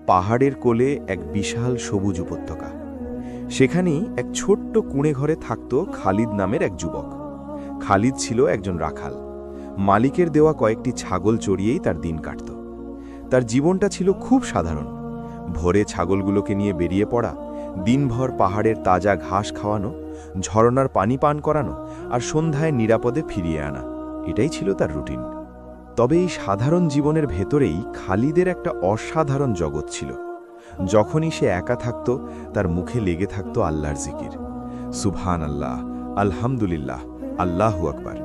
পাহাড়ের কোলে এক বিশাল সবুজ উপত্যকা। সেখানেই এক ছোট্ট কুঁড়ে ঘরে থাকত খালিদ নামের এক যুবক। খালিদ ছিল একজন রাখাল। মালিকের দেওয়া কয়েকটি ছাগল চড়িয়েই তার দিন কাটত। তার জীবনটা ছিল খুব সাধারণ। ভোরে ছাগলগুলোকে নিয়ে বেরিয়ে পড়া, দিনভর পাহাড়ের তাজা ঘাস খাওয়ানো, ঝরনার পানি পান করানো আর সন্ধ্যায় নিরাপদে ফিরিয়ে আনা, এটাই ছিল তার রুটিন। তবে এই সাধারণ জীবনের ভেতরেই খালিদের একটা অসাধারণ জগৎ ছিল। যখনই সে একা থাকত, তার মুখে লেগে থাকত আল্লাহর জিকির। সুবহান আল্লাহ, আলহামদুলিল্লাহ, আল্লাহু আকবার।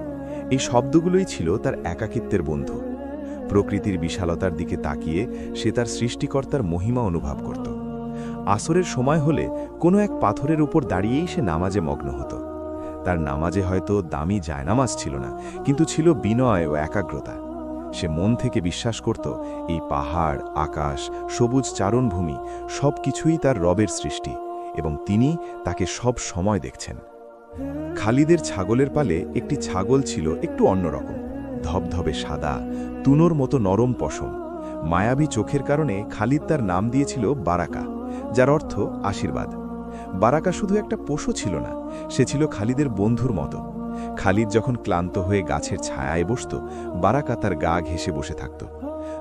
এই শব্দগুলোই ছিল তার একাকিত্বের বন্ধু। প্রকৃতির বিশালতার দিকে তাকিয়ে সে তার সৃষ্টিকর্তার মহিমা অনুভব করত। আসরের সময় হলে কোনো এক পাথরের উপর দাঁড়িয়েই সে নামাজে মগ্ন হতো। তার নামাজে হয়তো দামি জায়নামাজ ছিল না, কিন্তু ছিল বিনয় ও একাগ্রতা। সে মন থেকে বিশ্বাস করত এই পাহাড়, আকাশ, সবুজ চারণভূমি সব কিছুই তার রবের সৃষ্টি, এবং তিনি তাকে সব সময় দেখছেন। খালিদের ছাগলের পালে একটি ছাগল ছিল একটু অন্যরকম, ধবধবে সাদা, তুনোর মতো নরম পশম। মায়াবী চোখের কারণে খালিদ তার নাম দিয়েছিল বারাকা, যার অর্থ আশীর্বাদ। বারাকা শুধু একটা পশু ছিল না, সে ছিল খালিদের বন্ধুর মতো। খালিদ যখন ক্লান্ত হয়ে গাছের ছায়ায় বসত, বারাকা তার গা ঘেঁষে বসে থাকত।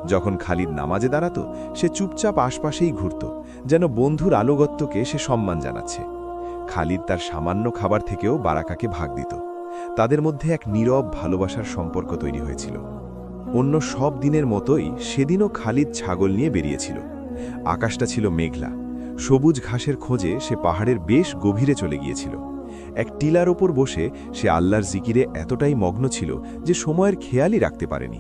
যখন খালিদ নামাজে দাঁড়াত, সে চুপচাপ আশপাশেই ঘুরত, যেন বন্ধুর আনুগত্যকে সে সম্মান জানাচ্ছে। খালিদ তার সামান্য খাবার থেকেও বারাকাকে ভাগ দিত। তাদের মধ্যে এক নীরব ভালোবাসার সম্পর্ক তৈরি হয়েছিল। অন্য সব দিনের মতোই সেদিনও খালিদ ছাগল নিয়ে বেরিয়েছিল। আকাশটা ছিল মেঘলা। সবুজ ঘাসের খোঁজে সে পাহাড়ের বেশ গভীরে চলে গিয়েছিল। এক টিলার ওপর বসে সে আল্লাহর জিকিরে এতটাই মগ্ন ছিল যে সময়ের খেয়ালই রাখতে পারেনি।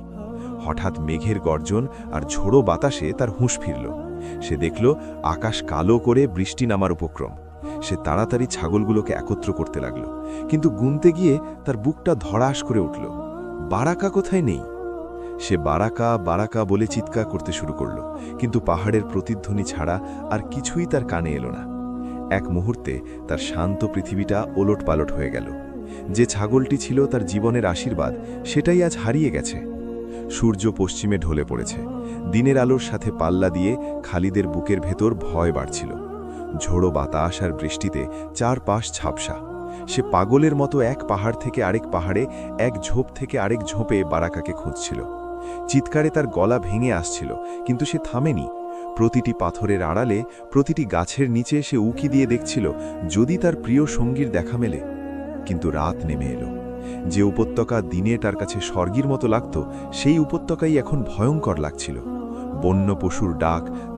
হঠাৎ মেঘের গর্জন আর ঝোড়ো বাতাসে তার হুঁশ ফিরল। সে দেখল আকাশ কালো করে বৃষ্টি নামার উপক্রম। সে তাড়াতাড়ি ছাগলগুলোকে একত্র করতে লাগল, কিন্তু গুনতে গিয়ে তার বুকটা ধড়াস করে উঠল। বারাকা কোথায় নেই। সে বারাকা বারাকা বলে চিৎকার করতে শুরু করল, কিন্তু পাহাড়ের প্রতিধ্বনি ছাড়া আর কিছুই তার কানে এলো না। এক মুহূর্তে তার শান্ত পৃথিবীটা ওলটপালট হয়ে গেল। যে ছাগলটি ছিল তার জীবনের আশীর্বাদ, সেটাই আজ হারিয়ে গেছে। সূর্য পশ্চিমে ঢলে পড়েছে। দিনের আলোর সাথে পাল্লা দিয়ে খালিদের বুকের ভেতর ভয় বাড়ছিল। ঝোড়ো বাতাস আর বৃষ্টিতে চারপাশ ঝাপসা। সে পাগলের মতো এক পাহাড় থেকে আরেক পাহাড়ে, এক ঝোপ থেকে আরেক ঝোপে বারাকাকে খুঁজছিল। চিৎকারে তার গলা ভেঙে আসছিল, কিন্তু সে থামেনি। প্রতিটি পাথরের আড়ালে, প্রতিটি গাছের নিচে সে উকি দিয়ে দেখছিল যদি তার প্রিয় সঙ্গীর দেখা মেলে। কিন্তু রাত নেমে এলো। যে উপত্যকা দিনে তার কাছে স্বর্গের মতো লাগত, সেই উপত্যকাই এখন ভয়ঙ্কর লাগছিল। বন্য পশুর ডাক,